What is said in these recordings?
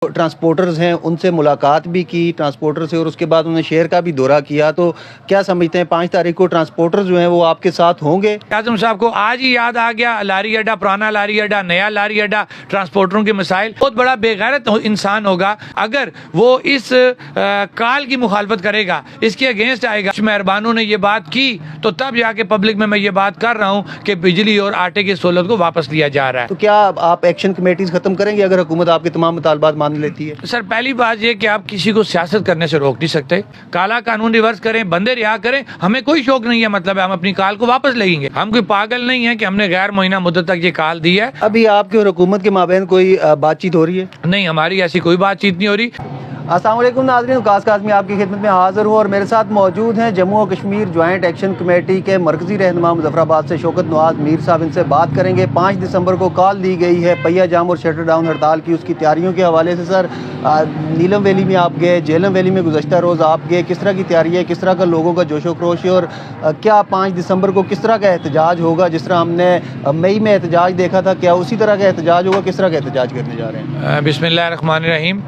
Transporters हैं उनसे मुलाकात भी की ट्रांसपोर्टर से, और उसके बाद उन्होंने शहर का भी दौरा किया। तो क्या समझते हैं 5 तारीख को ट्रांसपोर्टर जो हैं वो आपके साथ होंगे? आजम साहब को आज ही याद आ गया लारी अड्डा, पुराना लारी अड्डा, नया लारी अड्डा, ट्रांसपोर्टरों के मसाइल। बहुत बड़ा बेगैरत इंसान होगा अगर वो इस काल की मुखालफत करेगा, इसके अगेंस्ट आएगा। मेहरबानों ने ये बात की तो तब जाके पब्लिक में मैं ये बात कर रहा हूँ कि बिजली और आटे की सहूलत को वापस लिया जा रहा है। तो क्या आप एक्शन कमेटीज खत्म करेंगे अगर हुकूमत आपके तमाम मुतालबात मान लेती है? सर, पहली बात ये कि आप किसी को सियासत करने से रोक नहीं सकते। काला कानून रिवर्स करें, बंदे रिहा करें, हमें कोई शौक नहीं है। मतलब है हम अपनी काल को वापस लेंगे। हम कोई पागल नहीं है कि हमने गैर मुआयना मुद्दत तक ये काल दी है। अभी आपके और हुकूमत के माबैन कोई बातचीत हो रही है? नहीं, हमारी ऐसी कोई बातचीत नहीं हो रही। अस्सलाम वालेकुम नाज़रीन, वकास काज़मी आपकी खिदमत में हाज़िर हूँ और मेरे साथ मौजूद हैं जम्मू और कश्मीर जॉइंट एक्शन कमेटी के मरकज़ी रहनुमा मुज़फ़्फ़राबाद से शौकत नवाज़ मीर साहब। इनसे बात करेंगे 5 दिसंबर को कॉल दी गई है पहिया जाम और शटर डाउन हड़ताल की, उसकी तैयारियों के हवाले से। सर, नीलम वैली में आप गए, जेलम वैली में गुज़श्ता रोज़ आप गए, किस तरह की तैयारी है, किस तरह का लोगों का जोशो खरोश है, और क्या 5 दिसंबर को किस तरह का एहतजाज होगा? जिस तरह हमने मई में एहतजाज देखा था, क्या उसी तरह का एहतजाज होगा? किस तरह का एहतजाज करने जा रहे हैं? बिस्मिल्लाहिर्रहमानिर्रहीम।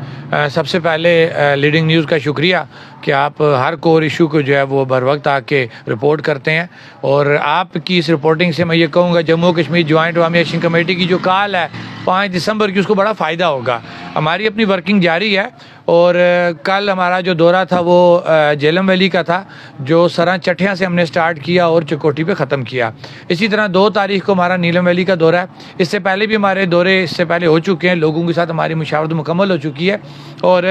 सबसे पहले लीडिंग न्यूज़ का शुक्रिया कि आप हर कोर इशू को जो है वो बर वक्त आके रिपोर्ट करते हैं, और आपकी इस रिपोर्टिंग से मैं ये कहूँगा जम्मू कश्मीर जॉइंट अवामी एक्शन कमेटी की जो काल है 5 दिसंबर की, उसको बड़ा फ़ायदा होगा। हमारी अपनी वर्किंग जारी है, और कल हमारा जो दौरा था वो जेलम वैली का था, जो सरा चटियाँ से हमने स्टार्ट किया और चकोटी पे ख़त्म किया। इसी तरह 2 तारीख को हमारा नीलम वैली का दौरा है। इससे पहले भी हमारे दौरे इससे पहले हो चुके हैं, लोगों के साथ हमारी मुशावरत मुकम्मल हो चुकी है। और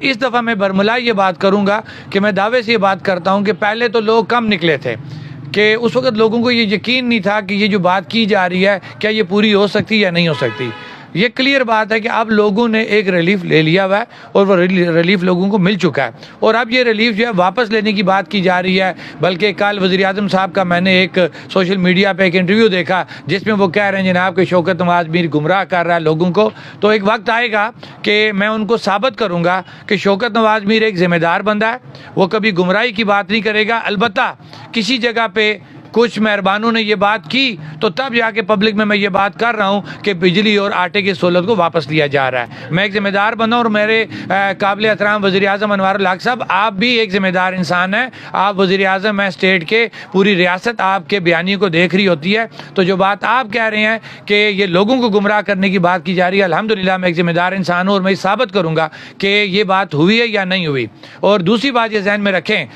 इस दफ़ा मैं बरमला ये बात करूँगा कि मैं दावे से ये बात करता हूँ कि पहले तो लोग कम निकले थे, कि उस वक्त लोगों को ये यकीन नहीं था कि ये जो बात की जा रही है क्या ये पूरी हो सकती या नहीं हो सकती। ये क्लियर बात है कि अब लोगों ने एक रिलीफ ले लिया हुआ है, और वो रिलीफ लोगों को मिल चुका है, और अब ये रिलीफ जो है वापस लेने की बात की जा रही है। बल्कि कल वज़ीर आज़म साहब का मैंने एक सोशल मीडिया पे एक इंटरव्यू देखा जिसमें वो कह रहे हैं जनाब कि शौकत नवाज़ मीर गुमराह कर रहा है लोगों को। तो एक वक्त आएगा कि मैं उनको साबित करूँगा कि शौकत नवाज़ मीर एक ज़िम्मेदार बंदा है, वो कभी गुमराही की बात नहीं करेगा। अलबत्ता किसी जगह पे कुछ मेहरबानों ने ये बात की तो तब जाके पब्लिक में मैं ये बात कर रहा हूँ कि बिजली और आटे की सहूलत को वापस लिया जा रहा है। मैं एक ज़िम्मेदार बंदा, और मेरे काबिल एहतराम वज़ीर आज़म अनवारुल हक साहब, आप भी एक ज़िम्मेदार इंसान हैं। आप वज़ीर आज़म हैं स्टेट के, पूरी रियासत आपके बयानियों को देख रही होती है। तो जो बात आप कह रहे हैं कि ये लोगों को गुमराह करने की बात की जा रही है, अल्हम्दुलिल्लाह मैं एक ज़िम्मेदार इंसान हूँ और मैं साबित करूँगा कि ये बात हुई है या नहीं हुई। और दूसरी बात ये जहन में रखें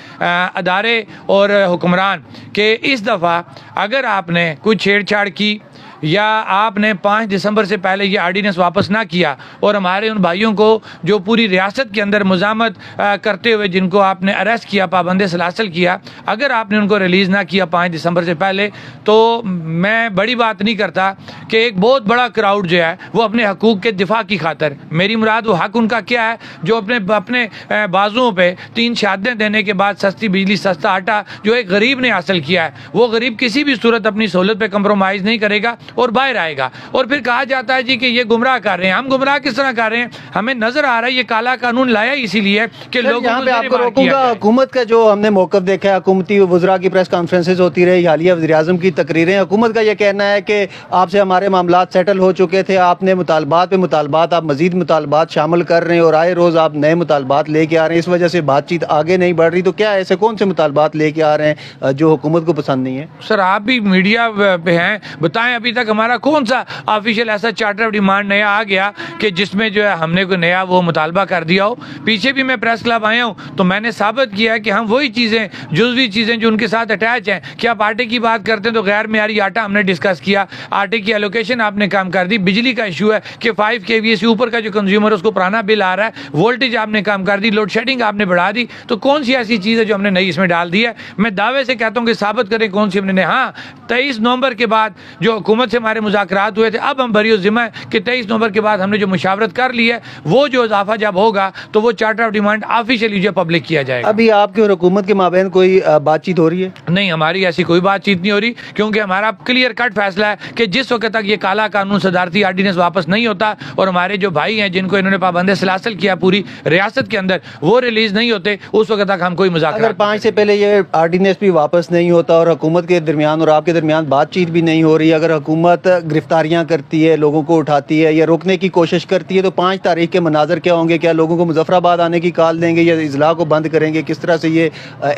अदारे और हुक्मरान के इस दफ़ा अगर आपने कुछ छेड़छाड़ की या आपने 5 दिसंबर से पहले ये आर्डीनेंस वापस ना किया, और हमारे उन भाइयों को जो पूरी रियासत के अंदर मुज़ामत करते हुए जिनको आपने अरेस्ट किया, पाबंद सलासल किया, अगर आपने उनको रिलीज़ ना किया 5 दिसंबर से पहले, तो मैं बड़ी बात नहीं करता कि एक बहुत बड़ा क्राउड जो है वो अपने हकूक़ के दिफा की खातर, मेरी मुराद वो हक उनका क्या है जो अपने बाजुओं पर 3 शहादतें देने के बाद सस्ती बिजली, सस्ता आटा जो एक गरीब ने हासिल किया है, वो गरीब किसी भी सूरत अपनी सहूलत पर कंप्रोमाइज़ नहीं करेगा और बाहर आएगा। और फिर कहा जाता है जी कि ये गुमराह कर रहे हैं। हम गुमराह किस तरह कर रहे हैं? हमें नजर आ रहा है ये काला कानून लाया इसीलिए कि लोगों यहाँ पे आपको रोकूंगा। हुकूमत का जो हमने मौकफ देखा है, हुकूमती वज़रा की प्रेस कॉन्फ्रेंसेज होती रही, हालिया वज़ीर आज़म की तकरीरें, हुकूमत का ये कहना है कि आपसे हमारे मामलात सेटल हो चुके थे, आपने मुतालबात पे मुतालबात, आप मजीद मुतालबात शामिल कर रहे हैं और आए रोज़ आप नए मुतालबात लेके आ रहे हैं, इस वजह से बातचीत आगे नहीं बढ़ रही। तो क्या ऐसे कौन से मुतालबात लेके आ रहे हैं जो हुकूमत को पसंद नहीं है? सर, आप भी मीडिया पे हैं, बताएं अभी तक हमारा कौन सा ऑफिशियल ऐसा चार्टर ऑफ डिमांड नया आ गया कि जिसमें जो है हमने कोई नया वो मुतालबा कर दिया हो। पीछे भी मैं प्रेस क्लब आया हूँ तो मैंने साबित किया है कि हम वही चीज़ें, जुज़वी चीज़ें जो उनके साथ अटैच हैं, कि आप आटे की बात करते हैं तो गैर मेयारी आटा हमने डिस्कस किया, आटे की एलोकेशन आपने कम कर दी, बिजली का इशू है कि 5 kVA से ऊपर का जो कंज्यूमर उसको पुराना बिल आ रहा है, वोल्टेज आपने कम कर दी, लोड शेडिंग आपने बढ़ा दी। तो कौन सी ऐसी चीज़ है जो हमने नई इसमें डाल दी है? मैं दावे से कहता हूँ कि साबित करें कौन सी हमने। हाँ, 23 नवंबर के बाद जो हुकूमत से हमारे मुज़ाकरात हुए थे, अब हम बरी ज़िम्मा है कि 23 नवंबर के बाद हमने जो मुशावरत कर ली है, वो जो इजाफा जब होगा तो वो चार्टर ऑफ डिमांड ऑफिशियली जो पब्लिक किया जाएगा। अभी आपकी और हुकूमत के माबैन कोई बातचीत हो रही है? नहीं, हमारी ऐसी कोई बातचीत नहीं हो रही, क्योंकि हमारा क्लियर कट फैसला है कि जिस वक्त तक ये काला कानून सदारती आर्डीनेंस वापस नहीं होता और हमारे जो भाई हैं जिनको इन्होंने पाबंद सलासल किया पूरी रियासत के अंदर, वो रिलीज नहीं होते, उस वक्त तक हम कोई मुज़ाकरा। अगर 5 से पहले ये आर्डीनेंस भी वापस नहीं होता और हुकूमत के दरमियान और आपके दरमियान बातचीत भी नहीं हो रही, अगर हुकूमत हुकूमत गिरफ्तारियां करती है, लोगों को उठाती है या रोकने की कोशिश करती है, तो 5 तारीख के मनाजर क्या होंगे? क्या लोगों को मुजफ्फराबाद आने की कॉल देंगे या इजला को बंद करेंगे? किस तरह से ये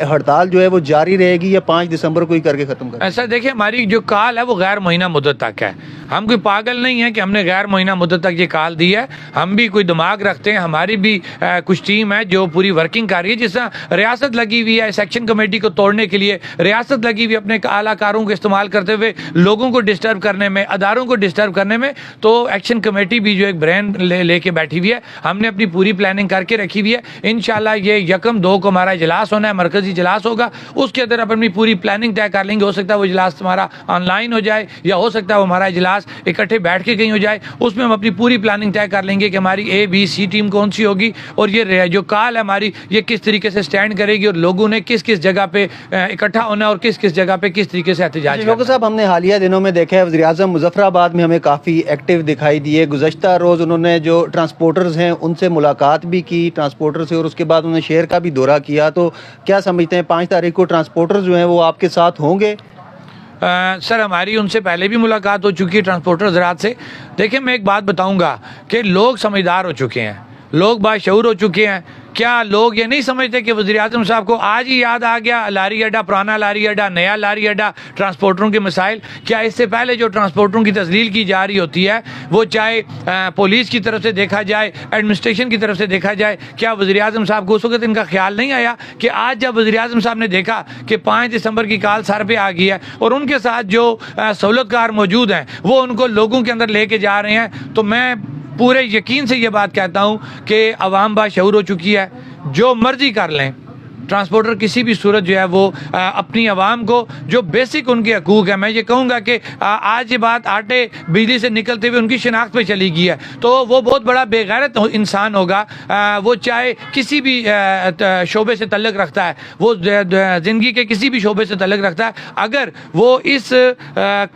हड़ताल जो है वो जारी रहेगी या 5 दिसंबर को ही करके ख़त्म करेंगे? ऐसा देखिए, हमारी जो कॉल है वो गैर महीना मुद्दत तक है। हम कोई पागल नहीं है कि हमने गैर महीना मुद्दत तक ये कॉल दी है। हम भी कोई दिमाग रखते हैं, हमारी भी कुछ टीम है जो पूरी वर्किंग कर रही है। जिस तरह रियासत लगी हुई है सेक्शन कमेटी को तोड़ने के लिए, रियासत लगी हुई अपने आलाकारों को इस्तेमाल करते हुए लोगों को डिस्टर्ब करने में, अदारों को डिस्टर्ब करने में, तो एक्शन कमेटी भी जो एक ब्रेन लेके बैठी हुई है। हमने अपनी पूरी प्लानिंग करके रखी हुई है। इंशाल्लाह ये 1-2 को हमारा इजलास होना है, मरकजी इजलास होगा, उसके अंदर अपनी पूरी प्लानिंग तय कर लेंगे। हो सकता है वो इजलास हमारा ऑनलाइन हो जाए या हो सकता है वो हमारा इजलास इकट्ठे बैठ के कहीं हो जाए। उसमें हम अपनी पूरी प्लानिंग तय कर लेंगे कि हमारी A-B-C टीम कौन सी होगी और ये जो कॉल है हमारी ये किस तरीके से स्टैंड करेगी और लोगों ने किस किस जगह पे इकट्ठा होना है और किस किस जगह पे किस तरीके से एहतजाज करना है। शौकत साहब, हमने हालिया दिनों में देखा है वज़ीर-ए-आज़म मुजफ्फराबाद में हमें काफ़ी एक्टिव दिखाई दिए। गुज़श्ता रोज़ उन्होंने जो ट्रांसपोर्टर्स हैं उनसे मुलाकात भी की, ट्रांसपोर्टर से, और उसके बाद उन्होंने शहर का भी दौरा किया। तो क्या समझते हैं 5 तारीख को ट्रांसपोर्टर्स जो हैं वो आपके साथ होंगे? सर, हमारी उनसे पहले भी मुलाकात हो चुकी है ट्रांसपोर्टर हज़रात से। देखिए, मैं एक बात बताऊंगा कि लोग समझदार हो चुके हैं, लोग बाशऊर हो चुके हैं। क्या लोग ये नहीं समझते कि वज़ीर-ए-आज़म साहब को आज ही याद आ गया लारी अड्डा, पुराना लारी अड्डा, नया लारी अड्डा, ट्रांसपोर्टरों के मसाइल? क्या इससे पहले जो ट्रांसपोर्टरों की तस्लील की जा रही होती है वो चाहे पुलिस की तरफ से देखा जाए, एडमिनिस्ट्रेशन की तरफ से देखा जाए, क्या वज़ीर-ए-आज़म साहब को उस वक्त इनका ख्याल नहीं आया कि आज जब वज़ीर-ए-आज़म साहब ने देखा कि 5 दिसंबर की कॉल सर पे आ गई है और उनके साथ जो सहूलतकार मौजूद हैं वो उनको लोगों के अंदर लेके जा रहे हैं, तो मैं पूरे यकीन से ये बात कहता हूँ कि अवाम बाशऊर हो चुकी है। जो मर्जी कर लें, ट्रांसपोर्टर किसी भी सूरत जो है वो अपनी आवाम को जो बेसिक उनके हकूक़ है, मैं ये कहूँगा कि आज ये बात आटे बिजली से निकलते हुए उनकी शिनाख्त पे चली गई है, तो वो बहुत बड़ा बेगैरत इंसान होगा। वो चाहे किसी भी शोबे से तल्लुक़ रखता है, वो ज़िंदगी के किसी भी शोबे से तल्लुक़ रखता है, अगर वो इस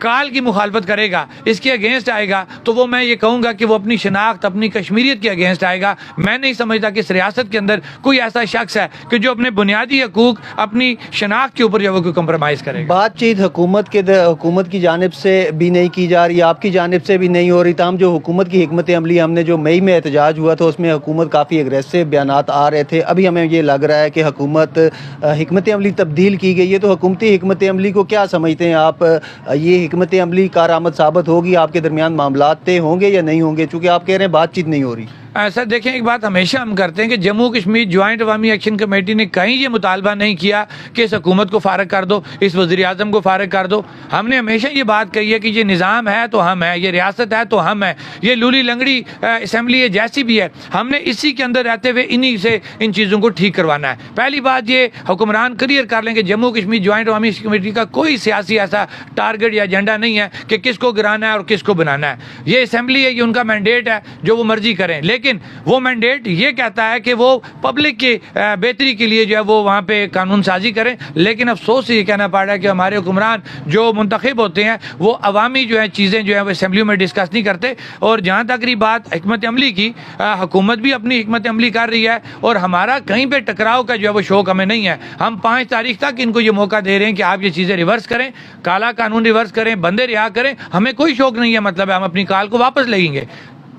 काल की मुखालफत करेगा, इसके अगेंस्ट आएगा, तो वो मैं ये कहूँगा कि वो अपनी शिनाख्त, अपनी कश्मीरियत के अगेंस्ट आएगा। मैं नहीं समझता कि इस रियासत के अंदर कोई ऐसा शख्स है कि जो अपने बुनियादी हकूक, अपनी शनाख्त के ऊपर जो वो कंप्रोमाइज़ करेगा। बातचीत हुकूमत की जानिब से भी नहीं की जा रही, आपकी जानिब से भी नहीं हो रही। तमाम जो हुकूमत की हिकमत अमली, हमने जो मई में एहतजाज हुआ था उसमें हुकूमत काफ़ी एग्रेसिव बयानात आ रहे थे। अभी हमें ये लग रहा है कि हुकूमत हिकमत अमली तब्दील की गई है। तो हुकूमती हिकमत अमली को क्या समझते हैं आप? ये हिकमत अमली कारआमद साबित होगी? आपके दरमियान मामलात तय होंगे या नहीं होंगे? चूँकि आप कह रहे हैं बातचीत नहीं हो रही। सर देखें, एक बात हमेशा हम करते हैं कि जम्मू कश्मीर जॉइंट अवामी एक्शन कमेटी ने कहीं ये मुतालबा नहीं किया कि इस हुकूमत को फारग कर दो, इस वज़ीर-ए-आज़म को फारग कर दो। हमने हमेशा ये बात कही है कि ये निज़ाम है तो हम है, ये रियासत है तो हम है, ये लूली लंगड़ी असम्बली है जैसी भी है, हमने इसी के अंदर रहते हुए इन्हीं से इन चीज़ों को ठीक करवाना है। पहली बात, ये हुक्मरान क्लियर कर लें कि जम्मू कश्मीर जॉइंट अवामी एक्शन कमेटी का कोई सियासी ऐसा टारगेट या एजेंडा नहीं है कि किसको गिराना है और किसको बनाना है। ये असम्बली है, ये उनका मैंडेट है, जो वो मर्जी करें, लेकिन वो मैंडेट ये कहता है कि वो पब्लिक की बेहतरी के लिए जो है वो वहाँ पे कानून साजी करें। लेकिन अफसोस से ये कहना पड़ रहा है कि हमारे हुक्मरान जो मुंतखब होते हैं वो अवामी जो है चीज़ें जो है वो असम्बली में डिस्कस नहीं करते। और जहाँ तक रही बात हिकमत अमली की, हुकूमत भी अपनी हिकमत अमली कर रही है और हमारा कहीं पर टकराव का जो है वो शौक हमें नहीं है। हम 5 तारीख तक इनको ये मौका दे रहे हैं कि आप ये चीज़ें रिवर्स करें, काला कानून रिवर्स करें, बंदे रिहा करें। हमें कोई शौक नहीं है, मतलब हम अपनी काल को वापस लेंगे।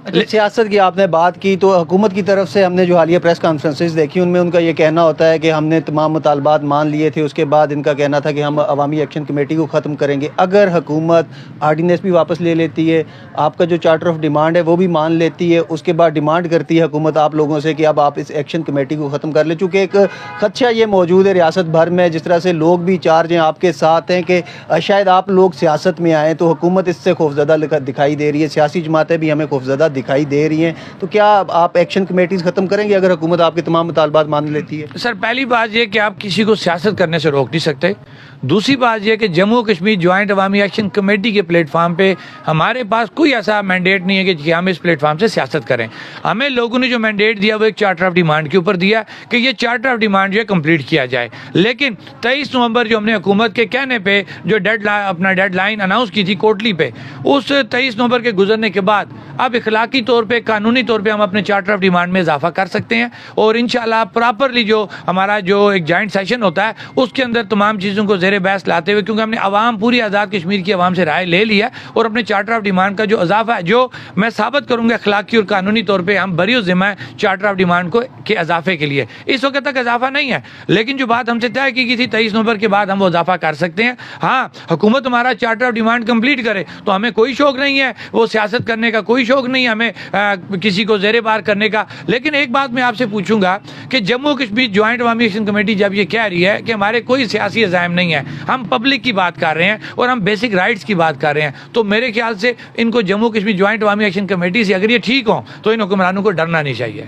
अच्छा, सियासत की आपने बात की, तो हुकूमत की तरफ से हमने जो हालिया प्रेस कॉन्फ्रेंसेस देखी उनमें उनका ये कहना होता है कि हमने तमाम मुतालबात मान लिए थे, उसके बाद इनका कहना था कि हम अवामी एक्शन कमेटी को ख़त्म करेंगे। अगर हुकूमत आर्डीनेंस भी वापस ले लेती है, आपका जो चार्टर ऑफ डिमांड है वो भी मान लेती है, उसके बाद डिमांड करती है हुकूमत आप लोगों से कि अब आप इस एक्शन कमेटी को ख़त्म कर लें, चूँकि एक खदशा ये मौजूद है रियासत भर में, जिस तरह से लोग भी चार्ज हैं आपके साथ हैं कि शायद आप लोग सियासत में आएँ, तो हुकूमत इससे खौफजदा दिखाई दे रही है, सियासी जमातें भी हमें खौफजदा दिखाई दे रही हैं। तो क्या आप एक्शन कमेटीज खत्म करेंगे अगर हुकूमत आपके तमाम मुतालबात मान लेती है? सर, पहली बात यह कि आप किसी को सियासत करने से रोक नहीं सकते। दूसरी बात यह कि जम्मू कश्मीर जॉइंट अवामी एक्शन कमेटी के प्लेटफार्म पे हमारे पास कोई ऐसा मैंडेट नहीं है कि हम इस प्लेटफार्म से सियासत करें। हमें लोगों ने जो मैंडेट दिया वो एक चार्टर ऑफ डिमांड के ऊपर दिया कि ये चार्टर ऑफ डिमांड जो है कंप्लीट किया जाए। लेकिन 23 नवंबर जो हमने हुकूमत के कहने पे जो अपना डेडलाइन अनाउंस की थी कोटली पे, उस 23 नवंबर के गुजरने के बाद अब अखलाकी तौर पे, कानूनी तौर पे हम अपने चार्टर ऑफ डिमांड में इजाफा कर सकते हैं और इंशाल्लाह प्रॉपरली जो हमारा जो एक जॉइंट सेशन होता है उसके अंदर तमाम चीज़ों को ज़ेर बहस लाते हुए, क्योंकि हमने आवाम, पूरी आज़ाद कश्मीर की आवाम से राय ले ली है और अपने चार्टर ऑफ डिमांड का जो इजाफा है, जो मैं साबित करूँगा अखलाकी और कानूनी तौर पर हम बरी ज़िम्मा है चार्टर ऑफ डिमांड को के इजाफे के लिए। इस वक्त तक इजाफा नहीं है, लेकिन जो बात हमसे तय की गई थी 23 नवंबर के बाद हम वो इजाफा कर सकते हैं। हाँ, हुकूमत हमारा चार्टर ऑफ डिमांड कंप्लीट करे तो हमें कोई शौक नहीं है, वो सियासत करने का कोई शौक नहीं है हमें किसी को ज़ेरे बार करने का। लेकिन एक बात मैं आपसे पूछूंगा कि जम्मू कश्मीर ज्वाइंट अवामी एक्शन कमेटी जब ये कह रही है कि हमारे कोई सियासी अज़ाइम नहीं है, हम पब्लिक की बात कर रहे हैं और हम बेसिक राइट्स की बात कर रहे हैं, तो मेरे ख्याल से इनको जम्मू कश्मीर ज्वाइंट अवामी एक्शन कमेटी से अगर ये ठीक हो तो इन हुक्मरानों को डरना नहीं चाहिए।